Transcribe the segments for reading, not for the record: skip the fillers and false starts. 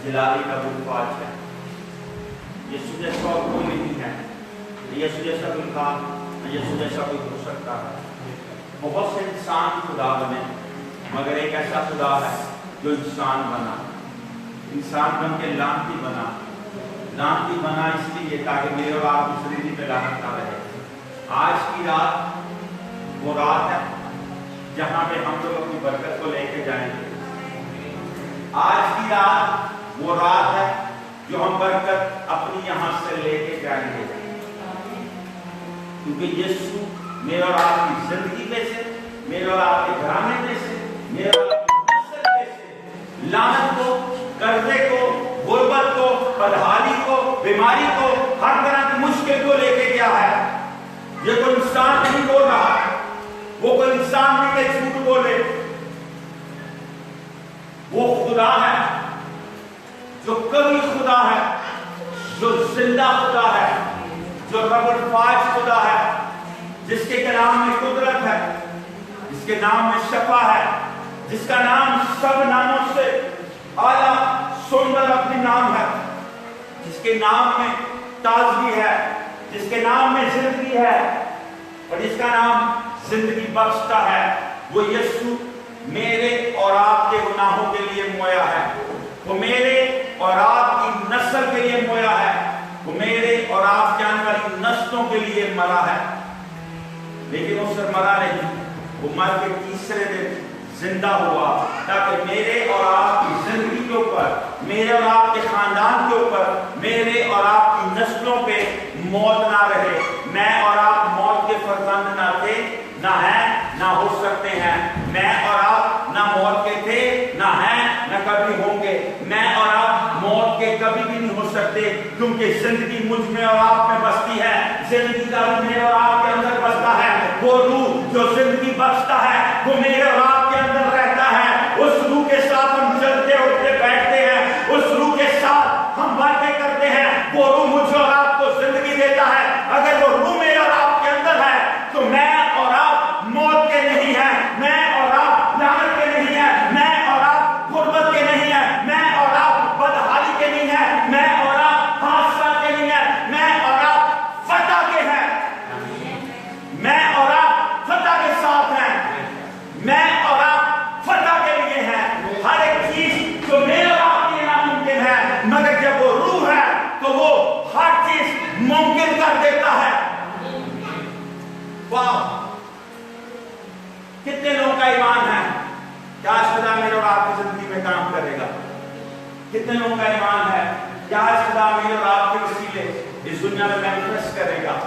جلالی کا بلفاج ہے. یسوع جیسا کوئی نہیں ہے. یسوع جیسا کوئی تھا، یسوع جیسا کوئی ہو سکتا ہے. بہت سے انسان خدا بنے، مگر ایک ایسا خدا ہے جو انسان بنا. انسان بن کے لعنتی بنا. لعنتی بنا اس لیے تاکہ میرے اور آپ کی زندگی پہ لعنت نہ رہے. آج کی رات وہ رات ہے جہاں پہ ہم لوگ اپنی برکت کو لے کے جائیں گے. آج کی رات وہ رات ہے جو ہم برکت اپنی یہاں سے لے کے جائیں گے، کیونکہ یسوع میرے اور آپ کی زندگی میں سے، میرے اور آپ کے گھرانے میں سے، میرے اور آپ کی نسل میں سے لعنت کو، قرضے کو، غربت کو، بدحالی کو، بیماری کو، ہر طرح کی مشکل کو لے کے گیا ہے. یہ کوئی انسان نہیں بول رہا ہے. وہ کوئی انسان نہیں کہ جھوٹ بولے. وہ خدا ہے جو کبھی خدا ہے، جو زندہ خدا ہے، جو رب الفاج خدا ہے، جس کے کلام میں قدرت ہے، جس کے نام میں شفا ہے، جس کا نام سب ناموں سے اعلیٰ سندر اپنی نام ہے، جس کے نام میں تازگی ہے، جس کے نام میں زندگی ہے، اور جس کا نام زندگی بخشتا ہے. وہ یسوع میرے اور آپ کے گناہوں کے لیے مویا ہے. وہ میرے اور آپ کی نسل کے لیے مویا ہے. وہ میرے اور آپ کے آنے والی نسلوں کے لیے مرا ہے. لیکن وہ صرف مرا نہیں، وہ مر کے تیسرے دن زندہ ہوا تاکہ میرے اور آپ کی زندگی کے اوپر، میرے اور آپ کے خاندان کے اوپر، میرے اور آپ کی نسلوں پہ موت نہ رہے. میں اور آپ موت کے فرزند نہ تھے، نہ ہیں، نہ ہو سکتے ہیں. میں اور آپ نہ موت کے تھے، نہ ہیں، نہ کبھی ہوں گے. میں اور آپ موت کے کبھی بھی نہیں ہو سکتے، کیونکہ زندگی مجھ میں اور آپ میں بستی ہے. زندگی کا روح میرے اور آپ کے اندر بستا ہے. وہ روح جو زندگی بخشتا ہے وہ میرے اور آپ کے اندر رہتا ہے. اس روح کے ساتھ ہم چلتے اٹھتے بیٹھتے ہیں، اس روح کے ساتھ ہم باتیں کرتے ہیں. وہ روح مجھے اور آپ کو زندگی دیتا ہے. اگر وہ روح میرے اور آپ کے اندر ہے تو میں اور آپ موت کے نہیں ہیں، میں اور آپ لعنت کے نہیں ہیں، میں اور آپ غربت کے نہیں ہیں، میں اور آپ بدحالی کے نہیں ہیں، میں اور آپ حادثات کے نہیں ہیں، میں اور آپ فتح کے ہیں. میں اور آپ فتح کے ساتھ ہیں. میں اور آپ فتح کے لیے ہیں. ہر ایک چیز جو میرے اور آپ کے لیے ناممکن ہے، مگر جب وہ روح ہے تو وہ ہر چیز ممکن کر دیتا ہے. واہ، کتنے لوگوں کا ایمان ہے کہ آج خدا میرے اور آپ کی زندگی میں کام کرے گا؟ کتنے لوگوں کا ایمان ہے کہ آج خدا میرے اور آپ کے وسیلے اس دنیا میں مینیفیسٹ کرے گا؟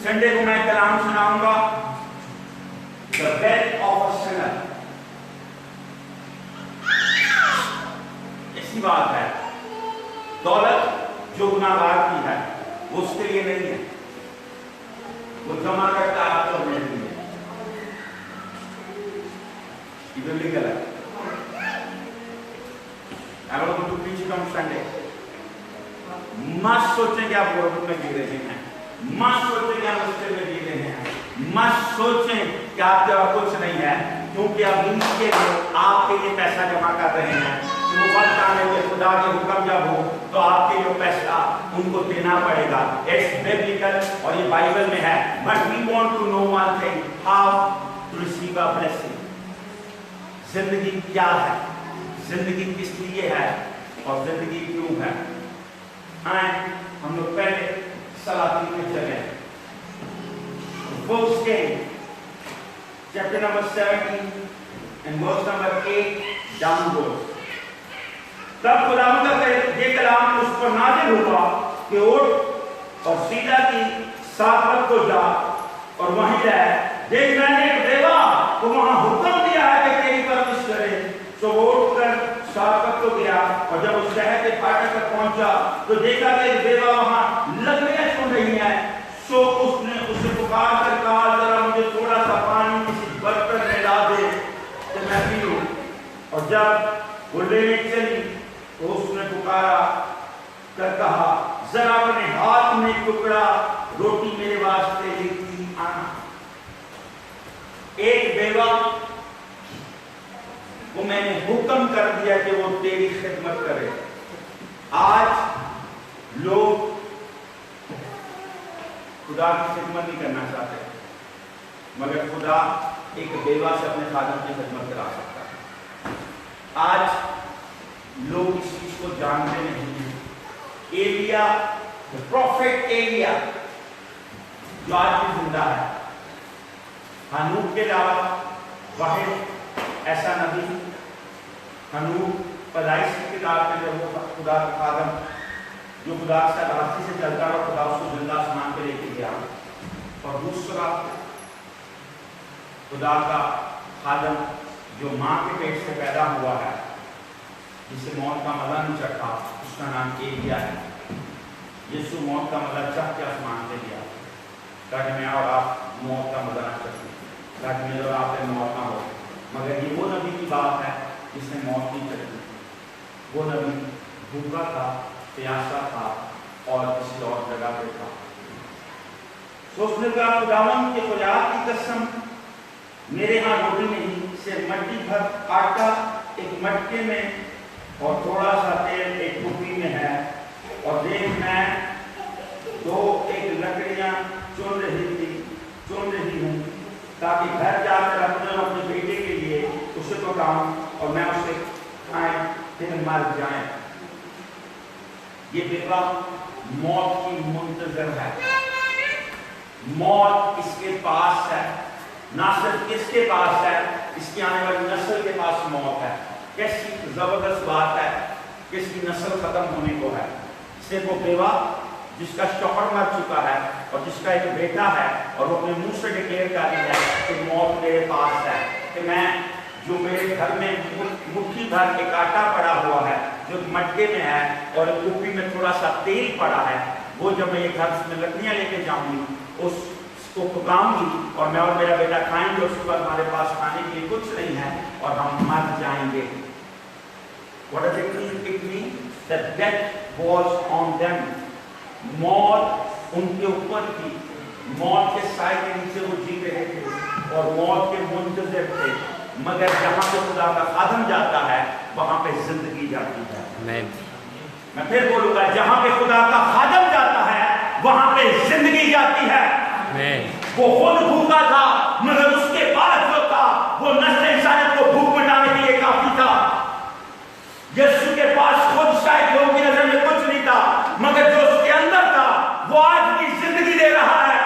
سنڈے کو میں کلام سناؤں گا The Death of a Sinner. ایسی بات ہے، دولت جو گناہگار کی ہے وہ اس کے لیے نہیں ہے، وہ جمع کرتا ہے آپ کو میرے لیے. یہ ببلیکل ہے. I want to preach it on Sunday. مت سوچیں کہ آپ غربت میں جی رہے ہیں، مت سوچیں کہ آپ مشکل میں جی رہے ہیں، مت سوچیں کہ آپ کے پاس کچھ نہیں ہے، کیونکہ اب ان کے لیے آپ کے لیے پیسہ جمع کر رہے ہیں. وہ وقت آنے کے خدا کے حکم جب ہو تو آپ کے جو پیسہ ان کو دینا پڑے گا. It's biblical اور یہ بائبل میں ہے. But we want to know one thing, how to receive a blessing. زندگی کیا ہے، زندگی کس لیے ہے اور زندگی کیوں ہے. آئیں ہم لوگ پہلے سلاطین میں چلیں. First Kings, chapter number 17 and verse number 8 downwards. تب خداوند کا یہ کلام اس پر نازل ہوا کہ اٹھ اور سیدھا کی سارپت کو جا اور وہیں رہ. دیکھ میں نے ایک بیوہ کو وہاں حکم دیا ہے کہ تیری پرورش کرے. تو وہ اٹھ کر سارپت کو گیا اور جب اس شہر کے فاٹک تک پہنچا تو دیکھا کہ ایک بیوہ وہاں لکڑیاں چن رہی ہیں. سو اس نے اسے پکار کر کہا ذرا مجھے تھوڑا سا پانی کسی برتن میں لا دے کہ میں پی لوں. اور جب وہ لینے چلی تو اس نے پکارا کر کہا ذرا اپنے ہاتھ میں ٹکڑا روٹی میرے واسطے لیتی آنا. ایک بیوہ کو میں نے حکم کر دیا کہ وہ تیری خدمت کرے. آج لوگ خدا کی خدمت نہیں کرنا چاہتے، مگر خدا ایک بیوہ سے اپنے خادم کی خدمت کرا سکتا ہے۔ آج لوگ اس چیز کو جانتے نہیں ہیں۔ ایلیا، پروفیٹ ایلیا جو آج بھی زندہ ہے، ہنوک کے علاوہ واحد ایسا نبی، ہنوک پیدائش کی کتاب میں جب وہ خدا کا خادم جو خدا سے راستے سے چلتا رہا، خدا اس کو زندہ آسمان پہ لے کے گیا، اور دوسرا خدا کا خادم جو ماں کے پیٹ سے پیدا ہوا ہے، جسے موت کا مزہ نہیں چکھا، اس کا نام ایلیا ہے۔ یسوع موت کا مزہ چکھ کے آسمان پہ گیا تاکہ میں اور آپ موت کا مزہ نہ چکھیں، تاکہ میرے اور آپ پہ موت نہ ہو۔ مگر یہ وہ نبی کی بات ہے جس نے موت نہیں چکھی۔ وہ نبی بھوکا تھا، پیاسا تھا اور کسی اور جگہ پہ تھا۔ اس نے کہا خداوند کے خداوند کی قسم، میرے ہاں روٹی نہیں، صرف مٹی بھر آٹا ایک مٹکے میں اور تھوڑا سا تیل ایک ٹوپی میں ہے، اور دیکھ میں ایک لکڑیاں چن رہی ہوں تاکہ گھر جا کر اپنے بیٹے کے لیے اسے پکاؤں اور میں اسے کھائیں پھر مر جائیں۔ یہ بیوہ موت کی منتظر ہے، موت اس کے پاس ہے، نہ صرف اس کے پاس ہے، اس کی آنے والی نسل کے پاس موت ہے۔ کیسی زبردست بات ہے کہ اس کی نسل ختم ہونے کو ہے۔ صرف وہ بیوہ جس کا شوہر مر چکا ہے اور جس کا ایک بیٹا ہے، اور وہ اپنے منہ سے ڈکلیئر کر رہی ہے کہ موت میرے پاس ہے، کہ میں جو میرے گھر میں مٹھی بھر ایک آٹا پڑا ہوا ہے جو مٹکے میں ہے اور ایک ٹوپی میں تھوڑا سا تیل پڑا ہے، وہ جب میں یہ گھر میں لکڑیاں لے کے جاؤں گی اس کو پکاؤں گی اور میں اور میرا بیٹا کھائیں گے، اس کے بعد ہمارے پاس کھانے کے لیے کچھ نہیں ہے اور ہم مر جائیں گے۔ What does it mean? It means that death was on them. موت ان کے اوپر تھی، موت کے سائے کے نیچے وہ جی رہے تھے اور موت کے منتظر تھے، مگر جہاں پہ خدا کا خادم جاتا ہے وہاں پہ زندگی جاتی ہے۔ میں پھر بولوں گا، جہاں پہ خدا کا خادم جاتا ہے وہاں پہ زندگی جاتی ہے۔ وہ خود بھوکا تھا مگر اس کے بعد جو تھا وہ نسل انسانیت کو بھوک مٹانے کے لیے کافی تھا۔ یسوع کے پاس خود شاید لوگوں کی نظر میں کچھ نہیں تھا، مگر جو اس کے اندر تھا وہ آج بھی زندگی دے رہا ہے،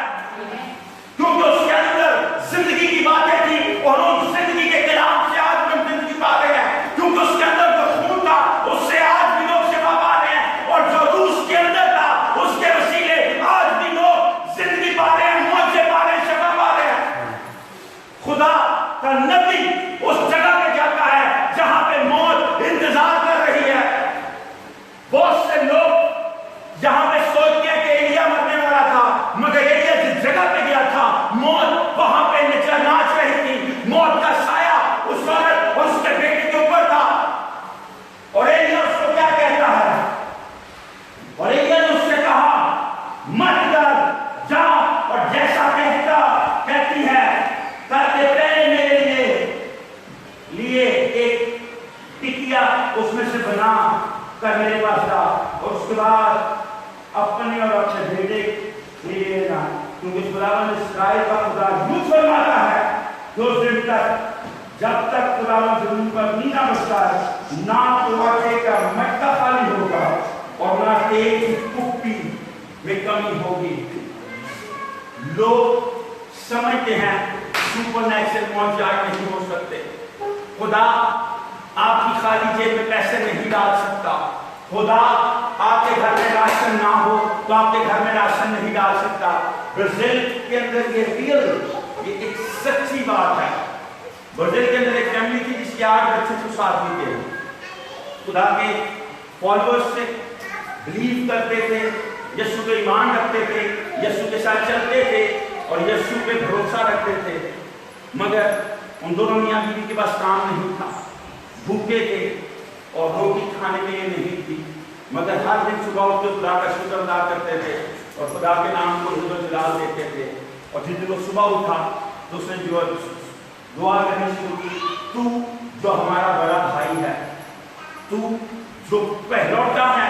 کیونکہ اس کے اندر زندگی کی باتیں تھی اور ان زندگی کے کلام سے آج بھی زندگی پا رہے ہیں، کیونکہ اس کے اندر جو خون تھا اس سے آج بھی لوگ شفا پا رہے ہیں، اور جو روح اس کے اندر تھا اس کے وسیلے آج بھی لوگ زندگی پا رہے ہیں، موت سے پا رہے ہیں، شفا پا رہے ہیں۔ خدا کا نبی اس جگہ پہ جاتا ہے جہاں پہ موت انتظار کر رہی ہے۔ بہت سے لوگ جہاں پہ سوچتے ہیں کہ ایلیا مرنے والا تھا، مگر ایلیا جس جگہ پہ گیا تھا موت وہاں پہ ناچ رہی تھی، موت کا سایہ اس عورت اور اس کے بیٹے کے اوپر تھا، اور ایلیا اس کو کیا کہتا ہے؟ اور ایلیا نے اس سے کہا مت ڈر، جا اور جیسا کہتی ہے کر کے پہلے میرے لیے ایک ٹکیا اس میں سے بنا کر میرے پاس جا، اور اس کے بعد اپنے اور اپنے بیٹے لے لینا، کیونکہ خداوند اسرائیل کا خدا یوں فرماتا ہے کہ اس دن تک جب تک خداوند زمین پر نہیں نہ بچتا ہے، نہ تو آٹے کا مٹکا خالی ہوگا اور نہ تیل کی کپی میں کمی ہوگی۔ لوگ سمجھتے ہیں سپر نیچرل معجزات نہیں ہو سکتے، خدا آپ کی خالی جیب میں پیسے نہیں ڈال سکتا، خدا آپ کے گھر میں راشن نہ ہو تو آپ کے گھر میں راشن نہیں ڈال سکتا۔ برازیل کے اندر یہ ایک سچی بات ہے۔ برازیل کے اندر ایک فیملی تھی جس کے 8 بچے کچھ آدمی تھے، خدا کے فالوورز سے بلیو کرتے تھے، یسوع پہ ایمان رکھتے تھے، یسوع کے ساتھ چلتے تھے اور یسوع پہ بھروسہ رکھتے تھے، مگر ان دونوں میاں بیوی کے پاس کام نہیں تھا، بھوکے تھے اور روٹی کھانے کے لیے نہیں تھی، مگر ہر دن صبح اٹھ کے خدا کا شکر ادا کرتے تھے اور خدا کے نام کو حمد و جلال دیتے تھے۔ اور جس دن وہ صبح اٹھا تو اس نے جو دعا کرنی شروع کی، تو جو ہمارا بڑا بھائی ہے، تو جو پہلوٹا ہے،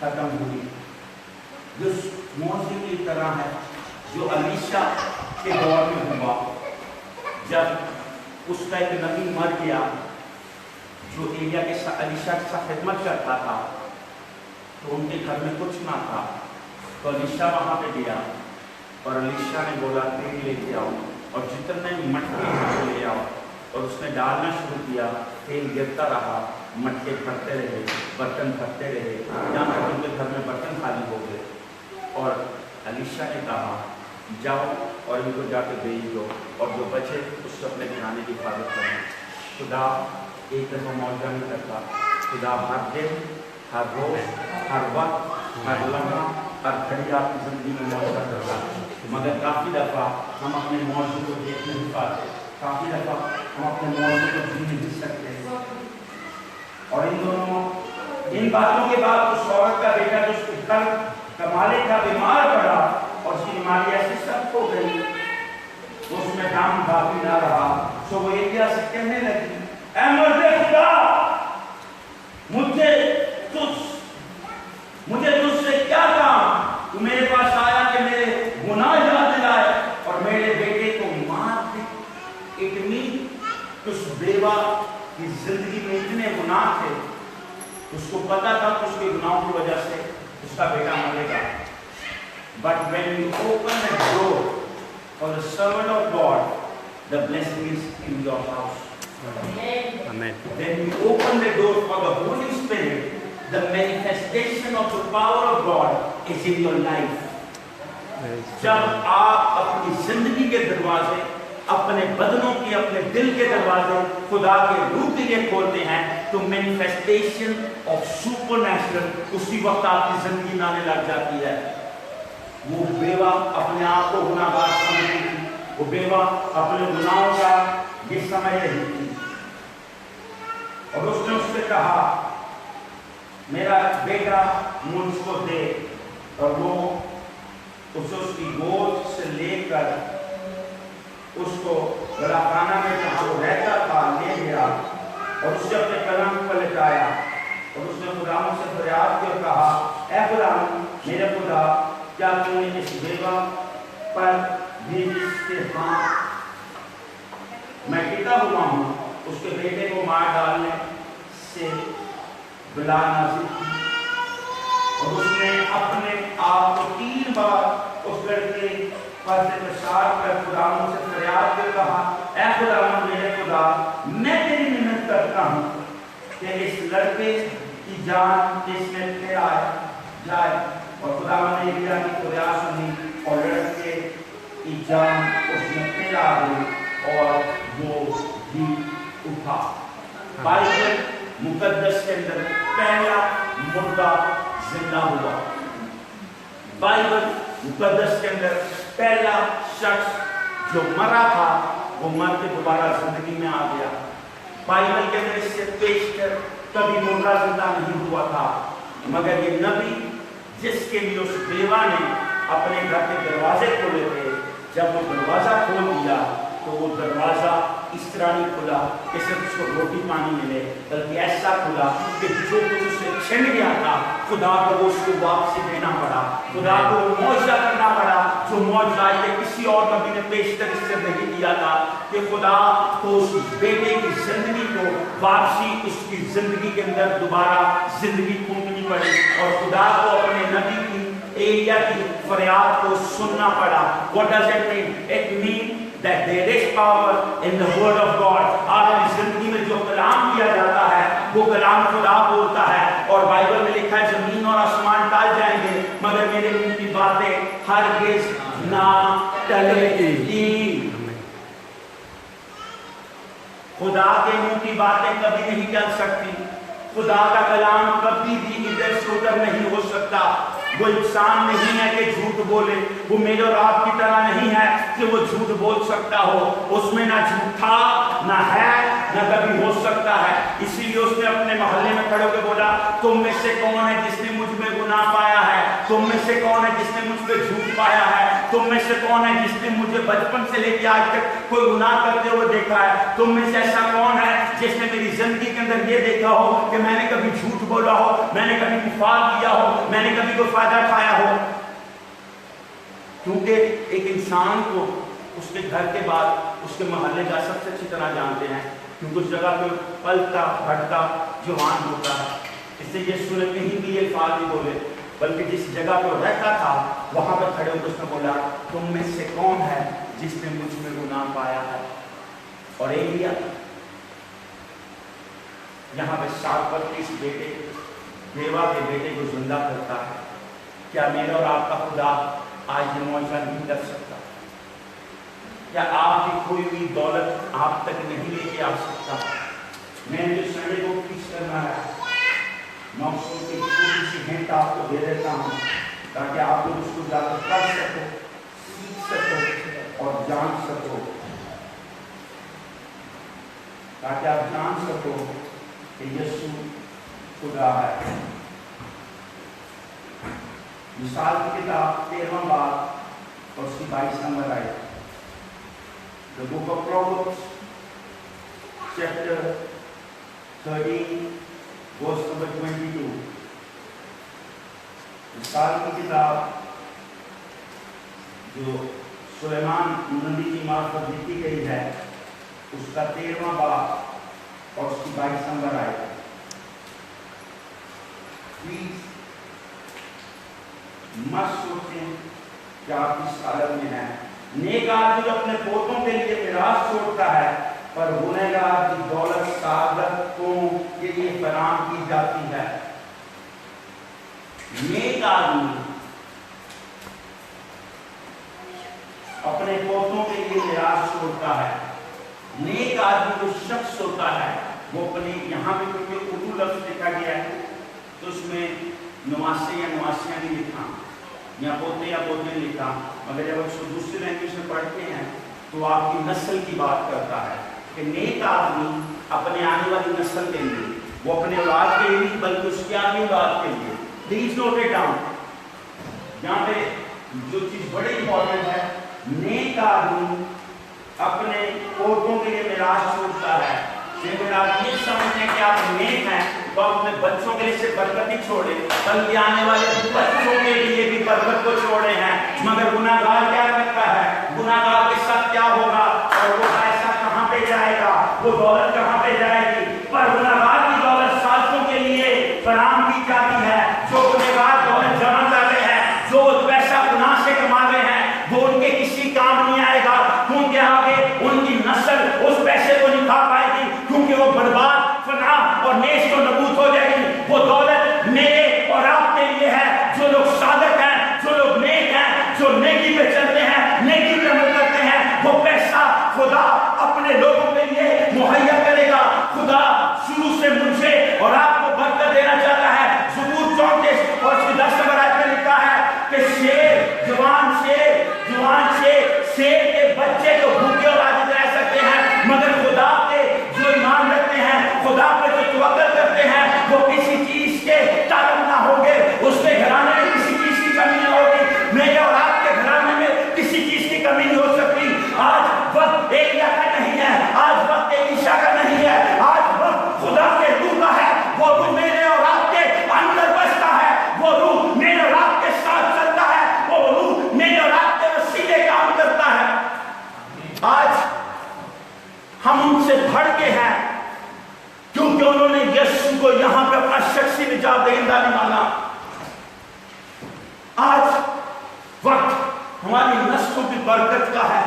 ختم ہوئی. جو موضوع کی طرح ہے جو الیشا کے دور میں ہوا. جب اس کا ایک نبی مر گیا جو ایلیا کے ساتھ الیشا کے ساتھ خدمت کرتا تھا تو ان کے گھر میں کچھ نہ تھا. تو الیشا وہاں پہ گیا اور الیشا نے بولا تیل لے کے آؤ اور جتنے مٹکے لے آؤ. اور اس نے ڈالنا شروع کیا. تیل گرتا رہا, مٹکے بھرتے رہے, برتن بھرتے رہے, جہاں تک ان کے گھر میں برتن خالی ہو گئے. اور الیشا نے کہا جاؤ اور ان کو جا کے بھیج دو اور جو بچے اس سے اپنے گھرانے کی حفاظت کریں. خدا ایک دفعہ معاوضہ نہیں کرتا. خدا ہر دن, ہر روز, ہر وقت, ہر لمحہ, ہر گھڑی آپ کی زندگی میں معاوضہ کرتا ہے. مگر کافی دفعہ ہم اپنے معاوضے کو دیکھ نہیں پاتے, کافی دفعہ ہم اپنے معاوضے کو جی نہیں سکتے. اور ان باتوں کے بعد اس عورت کا بیٹا جو اس کے گھر کا مالک تھا بیمار پڑا اور اس کی بیماری ایسی سخت ہو گئی اس میں کام باقی نہ رہا. سو وہ ایلیا سے کہنے لگی اے مرد خدا, مجھے تجھ سے کیا کام, تو میرے پاس آیا کہ میرے گناہ یاد دلائے اور میرے بیٹے کو مار دے. اتنی اس بیوہ کی زندگی میں اتنے گناہ تھے, اس کو پتا تھا کہ اس کے گناہوں کی وجہ سے اس کا بیٹا مرے گا. But when you open the door for the servant of God, the blessing is in your house. Amen. When you open the door for the Holy Spirit, the manifestation of the power of God is in your life. جب آپ اپنی زندگی کے دروازے, اپنے بدنوں کے, اپنے دل کے دروازے خدا کے روح کے لیے کھولتے ہیں تو مینیفیسٹیشن آف سپر نیچرل اسی وقت آپ کی زندگی میں آنے لگ جاتی ہے. وہ بیوہ اپنے آپ کو گناہ گار سمجھ رہی تھی, وہ بیوہ اپنے گناہوں کا یہ سمجھ رہی تھی. اور اس نے اس سے کہا میرا بیٹا مجھ کو دے, اور وہ اسے اس کی گود سے لے کر اس کو غلاخانہ میں جہاں وہ رہتا تھا لے گیا اور اس سے اپنے قلم پر لٹایا اور اس نے خدا سے فریاد کی اور کہا اے خدا میرے خدا, کیا تو نے اس بیوہ پر بھی اس کے میں ٹکا ہوا ہوں, اس کے بیٹے کو مار ڈالنے سے بلا نازل کی. اور اس نے اپنے آپ کو 3 بار اس لڑکے پر سے پشار کر خدا سے فریاد کر کہا اے خدا میرے خدا, میں تیری منت کرتا ہوں کہ اس لڑکے کی جان اس میں پھیرا جائے. اور خدا نے ایلیا کی فریاد سنی اور لڑکے کی جان اس میں پھیرا گئی اور وہ بھی اٹھا. بائبل مقدس کے اندر پہلا مردہ زندہ ہوا. بائبل مقدس کے اندر پہلا شخص جو مرا تھا وہ مر کے دوبارہ زندگی میں آ گیا. بائبل کے اندر اس سے پیشتر کبھی مردہ زندہ نہیں ہوا تھا, مگر یہ نبی جس کے لیے اس بیوہ نے اپنے گھر کے دروازے کھولے تھے, جب وہ دروازہ کھول دیا تو وہ دروازہ اس طرح نہیں کھلا کہ صرف اس کو روٹی پانی ملے, بلکہ ایسا کھلا کہ جو کچھ اس سے چھن گیا تھا خدا کو وہ اس کو واپسی دینا پڑا. خدا کو معجزہ کرنا پڑا جو معجزہ کہ کسی اور نبی نے پیشتر اس سے نہیں کیا تھا, کہ خدا کو اس بیٹے کی زندگی کو واپسی اس کی زندگی کے اندر دوبارہ زندگی پھونکنی پڑی اور خدا کو اپنے نبی کی ایلیا کی فریاد کو سننا پڑا. What does it mean? It means that there is power in the word of God. آپ کی زندگی میں جو کلام کیا جاتا ہے وہ کلام خدا بولتا ہے, اور بائبل میں لکھا ہے زمین اور آسمان ٹل جائیں گے مگر میرے منہ کی باتیں ہرگز نہ ٹلیں گی. خدا کے منہ کی باتیں کبھی نہیں ٹل سکتی. خدا کا کلام کبھی بھی ادھر سے ادھر نہیں ہو سکتا. وہ انسان نہیں ہے کہ جھوٹ بولے, وہ میرے اور آپ کی طرح نہیں ہے کہ وہ جھوٹ بول سکتا ہو. اس میں نہ جھوٹ تھا, نہ ہے, نہ کبھی ہو سکتا ہے. اسی لیے اس نے اپنے محلے میں کھڑے ہو کے بولا تم میں سے کون ہے جس نے مجھ میں گناہ پایا ہے, تم میں سے کون ہے جس نے مجھ پہ جھوٹ پایا ہے. تم میں سے کون ہے جس نے مجھے بچپن سے لے کے آج تک کوئی گناہ کرتے ہوئے دیکھا ہے؟ تم میں سے ایسا کون ہے جس نے میری زندگی کے اندر یہ دیکھا ہو کہ میں نے کبھی جھوٹ بولا ہو، میں نے کبھی نفاق کیا ہو، میں نے کبھی کوئی فائدہ کھایا ہو؟ کیونکہ ایک انسان کو اس کے گھر کے بعد اس کے محلے کا سب سے اچھی طرح جانتے ہیں، کیونکہ اس جگہ پہ پلتا بھٹتا جوان ہوتا ہے۔ اس سے یسوع نے کہیں بھی یہ الفاظ نہیں بولے، بلکہ جس جگہ پہ رہتا تھا وہاں پہ کھڑے ہو کے اس نے بولا تم میں سے کون ہے جس نے مجھ میں گناہ پایا ہے؟ اور ایلیا یہاں پہ 7 بیٹے بیوہ کے بیٹے کو زندہ کرتا ہے۔ کیا میرا اور آپ کا خدا آج یہ معجزہ نہیں کر سکتا؟ کیا آپ کی کوئی بھی دولت آپ تک نہیں لے کے آ سکتا؟ میں جو سنڈے کو پیش کرنا ہے مخصوص کی چھوٹی سی ہنٹ آپ کو دے دیتا ہوں تاکہ آپ لوگ اس کو جا کر پڑھ سکو، سیکھ سکو اور جان سکو، تاکہ آپ جان سکو کہ یسوع خدا ہے۔ مثال کی کتاب 13واں باب اور اس کی 22 نمبر آیت، The book of Proverbs, chapter 13, verse number 22. مثال کی کتاب جو سلیمان نبی کی معرفت لکھی گئی ہے اس کا 13واں باب اور اس کی 22 نمبر آیت۔ پلیز مت سوچیں کہ آپ اس حالت میں ہیں۔ نیک آدمی اپنے پوتوں کے لیے میراث چھوڑتا ہے، پر گنہگار کی دولت سعادتوں کے لیے فراہم کی جاتی ہے۔ نیک آدمی اپنے پوتوں کے لیے میراث چھوڑتا ہے۔ نیک آدمی جو شخص ہوتا ہے وہ اپنے، یہاں پہ کیونکہ اردو لفظ لکھا گیا ہے تو اس میں نواسے یا نواسیاں نہیں لکھا یا پوتے یا پوتے لکھا، مگر جب اس کو دوسری لینگویج میں پڑھتے ہیں تو آپ کی نسل کی بات کرتا ہے کہ نیک آدمی اپنے آنے والی نسل کے لیے، وہ اپنے اولاد کے لیے بلکہ اس کی آگے اولاد کے لیے، پلیز نوٹ اٹ ڈاؤن، یہاں پہ جو چیز بڑی امپورٹنٹ ہے، نیک آدمی اپنے پوتوں کے لیے میراث چھوڑتا ہے۔ لیکن آپ یہ سمجھیں کہ آپ نیک ہیں تو آپ اپنے بچوں کے لیے صرف برکت نہیں چھوڑے بلکہ آنے والے بچوں کے لیے بھی برکت کو چھوڑے ہیں۔ مگر گناہگار کیا کرتا ہے؟ گناہگار کے ساتھ کیا ہوگا اور وہ پیسہ کہاں پہ جائے گا، وہ دولت کہاں پہ جائے گی؟ پر گناہگار کی دولت ساتھوں کے لیے فراہم کی جاتی ہے۔ جو گناہگار دولت جمع کر رہے ہیں، جو پیسہ گناہ سے کما رہے ہیں، وہ ان کے کسی کام نہیں آئے گا، کیونکہ آگے ان کی نسل اس پیسے کو نہیں کھا پائے گی، کیونکہ وہ برباد، فنا اور نیست و نبود ہو جائے گی۔ وہ دولت میرے اور آپ کے لیے ہے، جو لوگ صادق ہیں، جو لوگ نیک ہیں، جو نیکی پہ چلتے ہیں، نیکی پہ عمل کرتے ہیں، وہ پیسہ خدا اپنے لوگوں کے لیے مہیا کرے گا۔ خدا شروع سے مجھے اور آپ کو برکت دینا چاہتا ہے۔ زبور 34 اور 10 نمبر آیت میں لکھا ہے کہ جوان شیر کے بچے تو بھوکے اور عاجز رہ سکتے ہیں، مگر خدا کے جو ایمان رکھتے ہیں، خدا پہ جو توکل کرتے ہیں، وہ کسی چیز کے طالب نہ ہوں گے۔ اس کے گھرانے میں کسی چیز کی کمی نہ ہوگی، میرے اور آپ کے گھرانے میں کسی چیز کی کمی نہیں ہو سکتی۔ آج وقت ایلیا کا نہیں ہے، آج وقت ایلیشا کا نہیں ہے، آج وقت خدا کے روح کا ہے۔ وہ روح میرے اور آپ کے اندر بستا ہے، وہ روح میرے اور آپ کے ساتھ چلتا ہے، وہ روح میرے اور آپ کے وسیلے کام کرتا ہے۔ آج ہم ان سے بڑھ کے ہیں کیونکہ انہوں نے یسوع کو یہاں پہ اپنا شخصی نجات دہندہ نہیں مانا۔ آج وقت ہماری نسلوں کی برکت کا ہے،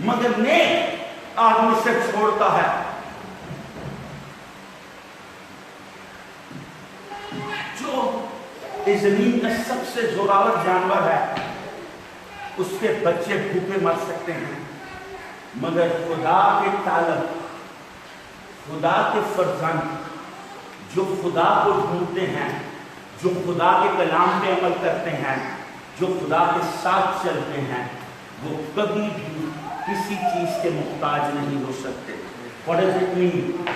مگر نیک آدمی سے چھوڑتا ہے۔ جو اس زمین کا سب سے زوراور جانور ہے، اس کے بچے بھوکے مر سکتے ہیں، مگر خدا کے طالب، خدا کے فرزند جو خدا کو ڈھونڈتے ہیں، جو خدا کے کلام پہ عمل کرتے ہیں، جو خدا کے ساتھ چلتے ہیں، وہ کبھی بھی کسی چیز کے محتاج نہیں ہو سکتے۔ What does it mean؟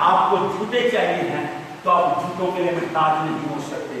آپ کو جوتے چاہیے ہیں تو آپ جوتوں کے لیے محتاج نہیں ہو سکتے۔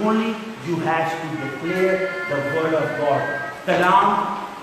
Only you have to declare the word of God.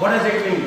What does it mean?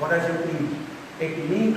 What does it mean? It means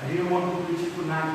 I didn't want to preach it tonight,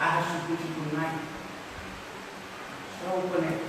I have to preach it tonight. So open it.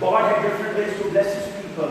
God had different ways to bless His people.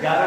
11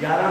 11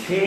6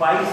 22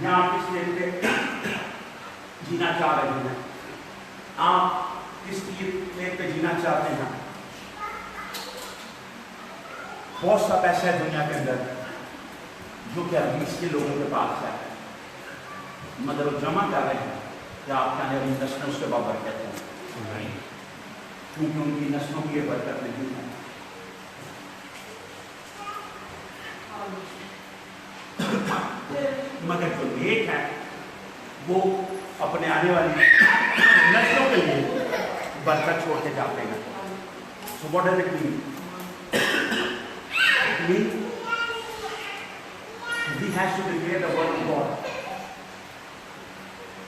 یا آپ کس لیے پہ جینا چاہ رہے ہیں؟ آپ کس لیے پہ جینا چاہتے ہیں؟ بہت سا پیسہ ہے دنیا کے اندر جو کہ حدیث کے لوگوں کے پاس ہے، مگر وہ جمع کر رہے ہیں کہ آپ کیا ابھی نسلوں سے بابرکت ہیں، کیونکہ ان کی نسلوں کی یہ برکت نہیں ہے۔ مگر جو نیک ہے وہ اپنے آنے والی نسلوں کے لیے برکت چھوڑ کے جاتے ہیں۔ So what does it mean? It means he has to declare the word of God.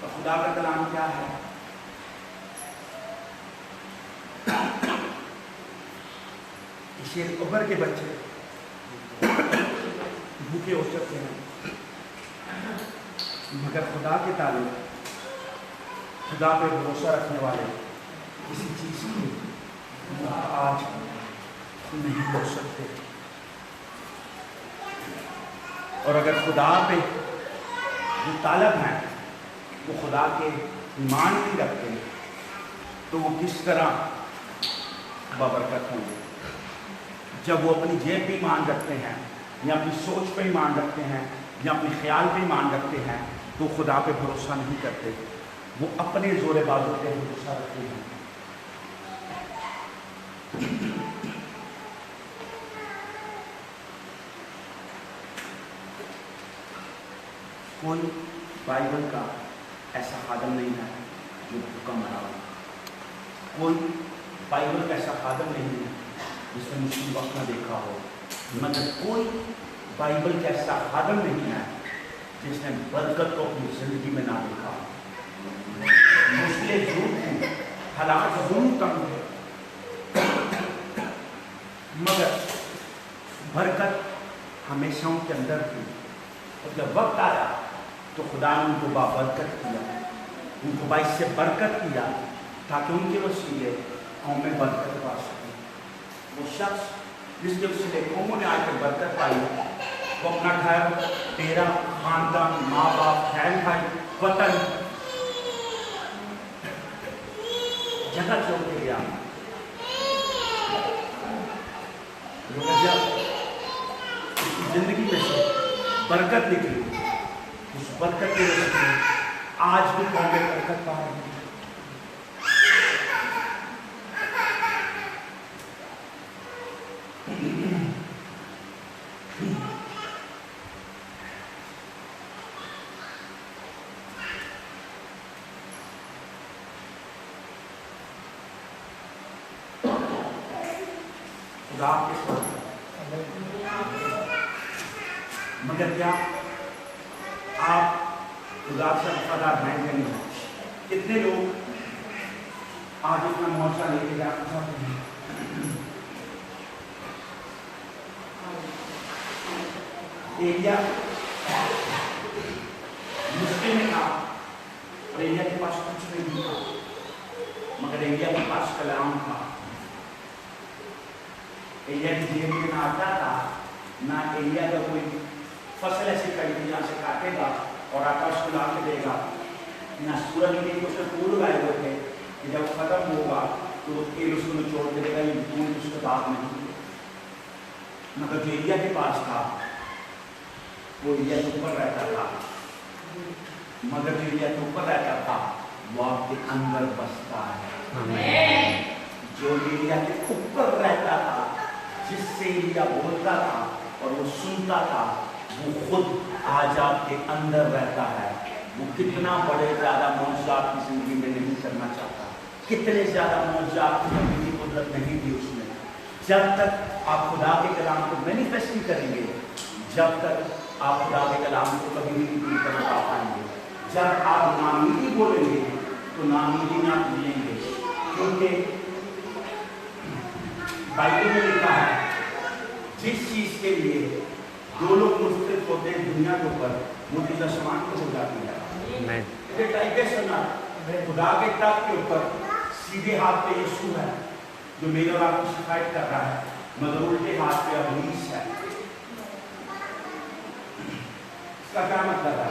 اور خدا کا کلام کیا ہے؟ شیر عمر کے بچے بھوکے ہو سکتے ہیں، مگر خدا کے تعلق، خدا پہ بھروسہ رکھنے والے کسی چیز کی آج نہیں ہو سکتے۔ اور اگر خدا پہ جو طالب ہیں وہ خدا کے ایمان نہیں رکھتے تو وہ کس طرح بابرکت ہوں گے؟ جب وہ اپنی جیب پہ ایمان رکھتے ہیں یا اپنی سوچ پہ ایمان رکھتے ہیں یا اپنے خیال پہ ایمان رکھتے ہیں تو خدا پہ بھروسہ نہیں کرتے، وہ اپنے زور بازو پہ بھروسہ رکھتے ہیں۔ کوئی بائبل کا ایسا خادم نہیں ہے جو حکم بنا ہو، کوئی بائبل کا ایسا خادم نہیں ہے جس نے مشکل وقت نہ دیکھا ہو، مگر کوئی بائبل کا ایسا خادم نہیں ہے جس نے برکت کو اپنی زندگی میں نہ دیکھا ہو۔ مشکلیں ضرور تھیں، حالات ضرور تنگ تھے، مگر برکت ہمیشہ ان کے اندر تھی۔ اور جب وقت آیا تو خدا نے ان کو بابرکت کیا، ان کو باعث سے برکت کیا تاکہ ان کے وسیلے قوم میں برکت پا سکے۔ وہ شخص جس کے وسیلے قوموں نے آ کے برکت پائی، وہ اپنا گھر، ڈیرا، خاندان، ماں باپ، بہن بھائی، وطن، جگہ چھوڑ کے گیا۔ جب اس کی زندگی میں سے برکت نکلی، اس برکت کی وجہ سے آج بھی قومیں برکت پا رہی ہیں۔ خدا آپ کے ساتھ ہے، مگر کیا آپ خدا سے وفادار ہیں کہ نہیں؟ کتنے لوگ آج اپنا معاشرہ لے کے جانا چاہتے ہیں؟ ایلیا مشکل میں تھا اور ایلیا کے پاس کچھ نہیں تھا، مگر ایلیا کے پاس کلام تھا۔ ایلیا کی جیب میں نہ آتا تھا، نہ ایلیا کا کوئی فصل ایسی کڑی تھی جہاں سے کاٹے گا اور آٹا اس کو لا کے دے گا، نہ سورج کے اس میں پھول اگائے ہوئے تھے کہ جب ختم ہوگا تو وہ تیل اس کو نچوڑ کے دے گا، یہ پھول اس کے بعد نہیں۔ مگر جو ایلیا کے پاس تھا وہ ایلیا کے اوپر رہتا تھا، مگر جو ایلیا کے اوپر رہتا تھا وہ آپ کے اندر بستا ہے۔ جو ایلیا کے اوپر رہتا تھا، جس سے ایلیا بولتا تھا اور وہ سنتا تھا، وہ خود آج آپ کے اندر رہتا ہے۔ وہ کتنا بڑے زیادہ معجزہ آپ کی زندگی میں نہیں کرنا چاہتا، کتنے زیادہ معجزہ آپ کی زندگی کی قدرت نہیں دی اس میں، جب تک آپ خدا کے کلام کو مینیفیسٹ نہیں کریں گے، جب تک آپ خدا کے کلام کو کبھی بھی پوری طرح پا پائیں گے۔ جب آپ نامیدی بولیں گے تو نامیدی نہ ملیں گے، کیونکہ بائبل میں لکھا ہے جس چیز کے لیے دو لوگ مختلف ہوتے ہیں دنیا کے اوپر، وہ چیز آسمان کو ہو جاتی ہے۔ خدا کے تخت کے اوپر سیدھے ہاتھ پہ یسوع ہے جو میرے اور آپ کی شکایت کر رہا ہے، مگر الٹے ہاتھ پہ ابلیس ہے۔ اس کا کیا مطلب ہے؟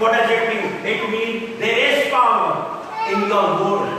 What does it mean? It means there is power in your word.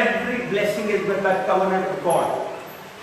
Every blessing is with the covenant of God.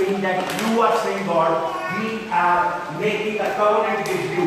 means that you are saying God, we are making a covenant with you.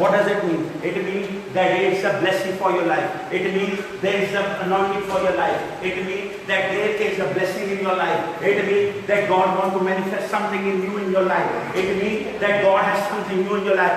What does it mean? It means that there is a blessing for your life. It means there is an anointing for your life. It means that there is a blessing in your life. It means that God wants to manifest something in you in your life. It means that God has something new in your life.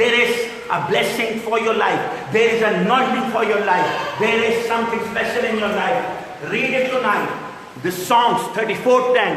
there is a blessing for your life. There is an anointing for your life. There is something special in your life. Read it tonight. The Psalms 34:10,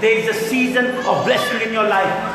There is a season of blessing in your life.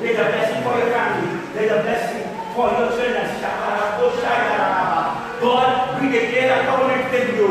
there is a blessing for your family, there is a blessing for your children. God, we declare a covenant with you.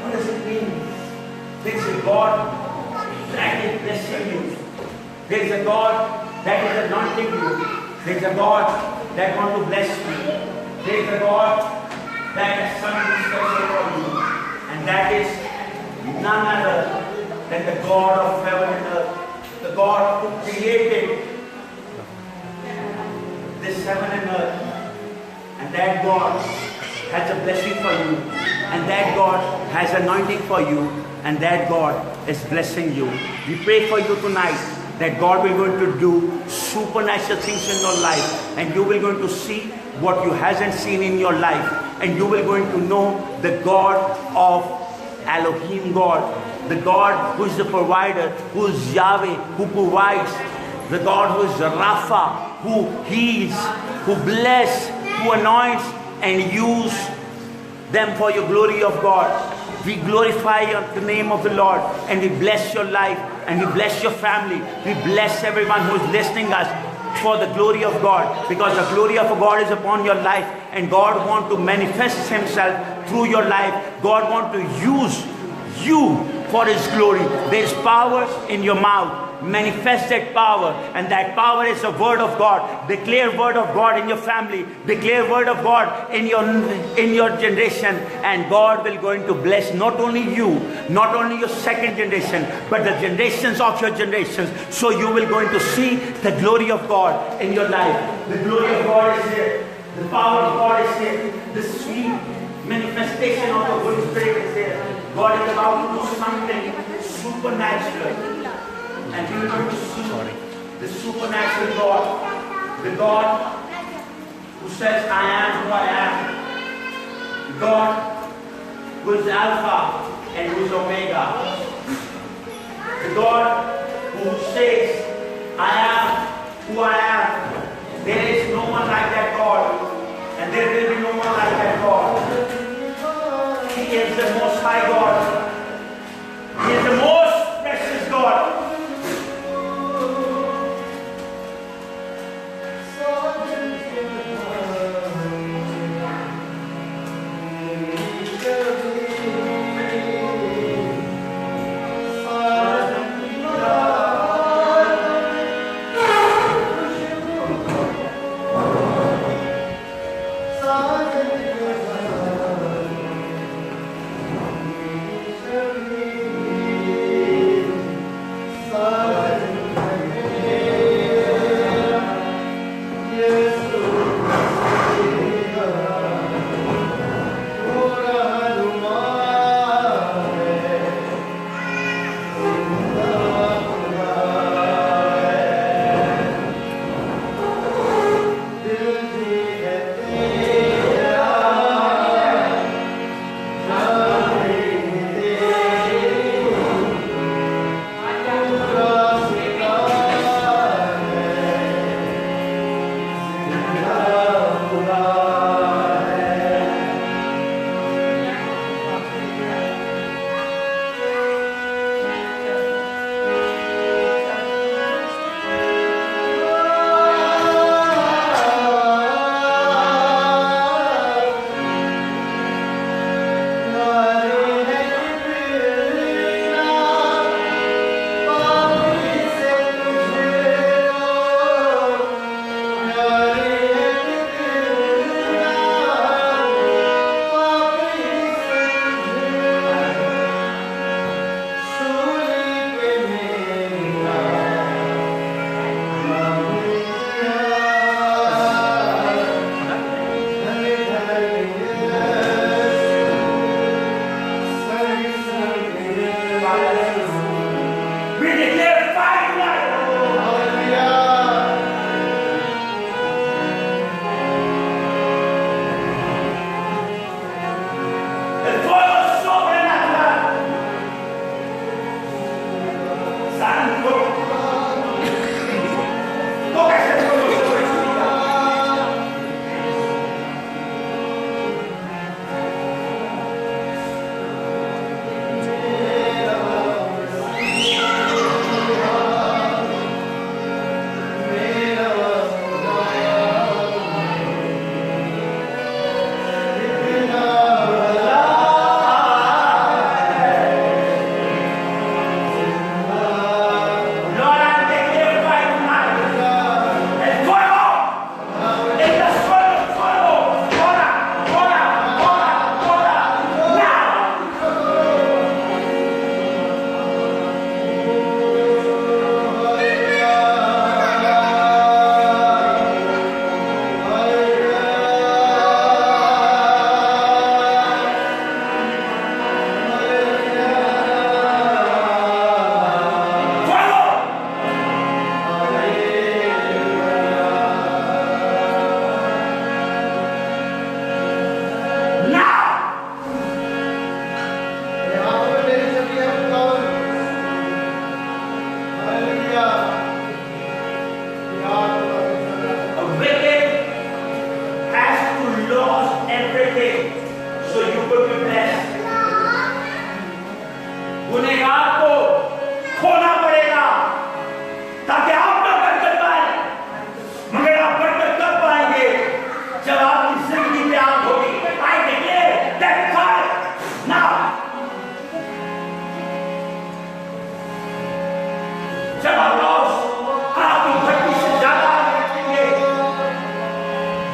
What does it mean? There is a God that is blessing you. There is a God that is anointing you. There is a God that wants to bless you. There is a God that has something special for you, and that is none other than the God of heaven and earth, the God who created this heaven and earth. And that God has a blessing for you, and that God has anointing for you, and that God is blessing you. We pray for you tonight that God will going to do supernatural things in your life, and you will going to see what you hasn't seen in your life, and you will going to know the God of Elohim God, the God who is the provider, who is Yahweh, who provides, the God who is Rapha, who heals, who bless, who anoints and use them for your glory of God. We glorify the name of the Lord, and we bless your life, and we bless your family. We bless everyone who is listening us for the glory of God, because the glory of God is upon your life, and God wants to manifest himself through your life. God wants to use you for his glory. There is power in your mouth. Manifest that power, and that power is the word of God. Declare word of God in your family. Declare word of God in your generation, and God will going to bless not only you, not only your second generation, but the generations of your generations. So you will going to see the glory of God in your life. The glory of God is here. The power of God is here. The sweet manifestation of the Holy Spirit is here. God is about to do something supernatural. And you are going to see the supernatural God, the God who says, I am who I am, the God who is Alpha and who is Omega, the God who says, I am who I am. There is no one like that God, and there will be no one like that God. He is the most high God. He is the most precious God.